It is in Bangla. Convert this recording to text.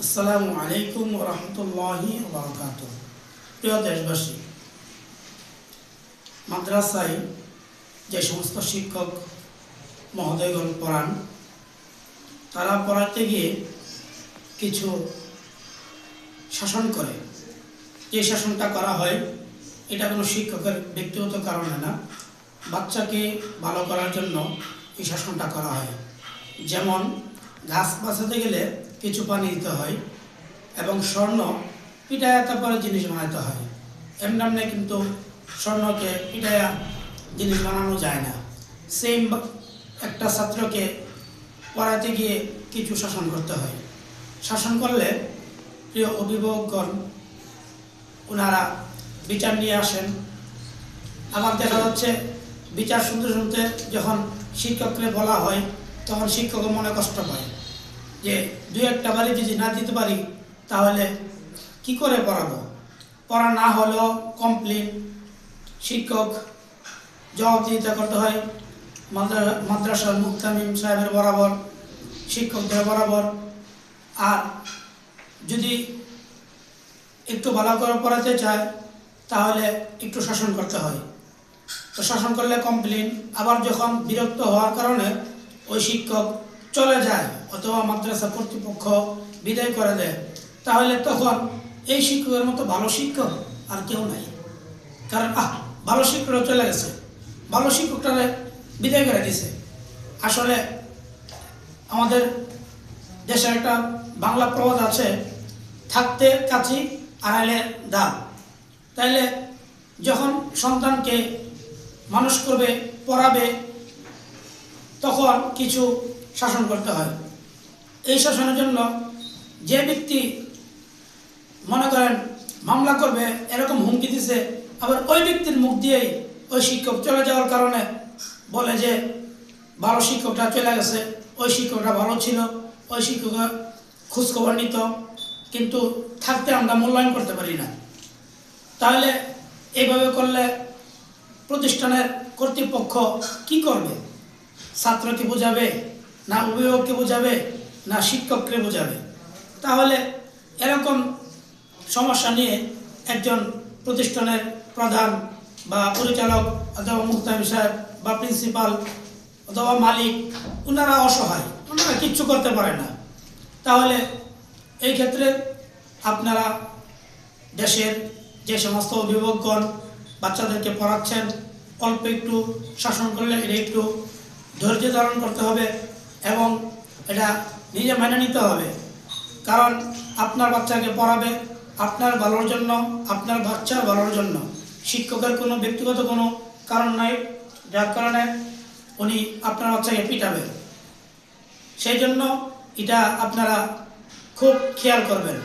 আসসালামু আলাইকুম ওয়া রাহমাতুল্লাহি ওয়া বারাকাতুহু। প্রিয় দেশবাসী, মাদ্রাসায় যে সমস্ত শিক্ষক মহোদয়গণ পড়ান, তারা পড়াতে গিয়ে কিছু শাসন করে। যে শাসনটা করা হয় এটা কোনো শিক্ষকের ব্যক্তিগত কারণে না, বাচ্চাকে ভালো করার জন্য এই শাসনটা করা হয়। যেমন গাছ বাঁচাতে গেলে কিছু পানি দিতে হয় এবং স্বর্ণ পিটায়া তারপরে জিনিস বানাতে হয়। এমনি কিন্তু স্বর্ণকে পিটায়া জিনিস বানানো যায় না। সেম একটা ছাত্রকে পড়াতে গিয়ে কিছু শাসন করতে হয়। শাসন করলে প্রিয় অভিভাবকগণ ওনারা বিচার নিয়ে আসেন। আবার দেখা যাচ্ছে বিচার শুনতে শুনতে যখন শিক্ষককে বলা হয় তখন শিক্ষক মনে কষ্ট পায় যে দুই একটা বাড়ি যদি না দিতে পারি তাহলে কি করে পড়াবো। পড়া না হলেও কমপ্লেন, শিক্ষক জবাবদিহিতা করতে হয় মাদ্রাসার মুহতামিম সাহেবের বরাবর, শিক্ষকদের বরাবর। আর যদি একটু ভালো করে পড়াতে চায় তাহলে একটু শাসন করতে হয়। তো শাসন করলে কমপ্লেন, আবার যখন বিরক্ত হওয়ার কারণে ওই শিক্ষক চলে যায় অথবা মাদ্রাসা কর্তৃপক্ষ বিদায় করে দেয়, তাহলে তখন এই শিক্ষকের মতো ভালো শিক্ষক আর কেউ নাই। কারণ ভালো শিক্ষকরা চলে গেছে, ভালো শিক্ষকটারে বিদায় করে দিছে। আসলে আমাদের দেশে একটা বাংলা প্রবাদ আছে, থাকতে কাছি আড়াইলে দাম। তাইলে যখন সন্তানকে মানুষ করবে, পড়াবে, তখন কিছু শাসন করতে হয়। এই শাসনের জন্য যে ব্যক্তি মনে করেন মামলা করবে এরকম হুমকি দিছে, আবার ওই ব্যক্তির মুখ দিয়েই ওই শিক্ষক চলে যাওয়ার কারণে বলে যে ভালো শিক্ষকটা চলে গেছে, ওই শিক্ষকটা ভালো ছিল, ওই শিক্ষকের খোঁজখবর নিত, কিন্তু থাকতে আমরা মূল্যায়ন করতে পারি না। তাহলে এইভাবে করলে প্রতিষ্ঠানের কর্তৃপক্ষ কি করবে? ছাত্রকে বোঝাবে না অভিভাবককে বোঝাবে না শিক্ষককে বোঝাবে? তাহলে এরকম সমস্যা নিয়ে একজন প্রতিষ্ঠানের প্রধান বা পরিচালক অথবা মুহতামিম সাহেব বা প্রিন্সিপাল অথবা মালিক, ওনারা অসহায়, ওনারা কিচ্ছু করতে পারে না। তাহলে এই ক্ষেত্রে আপনারা দেশের যে সমস্ত অভিভাবকগণ বাচ্চাদেরকে পড়াচ্ছেন, অল্প একটু শাসন করলে এটা একটু ধৈর্য ধারণ করতে হবে এবং এটা নিজে মেনে নিতে হবে। কারণ আপনার বাচ্চাকে পড়াবে আপনার ভালোর জন্য, আপনার বাচ্চার ভালোর জন্য। শিক্ষকের কোনো ব্যক্তিগত কোনো কারণ নাই যার কারণে উনি আপনার বাচ্চাকে পিটাবে। সেই জন্য এটা আপনারা খুব খেয়াল করবেন।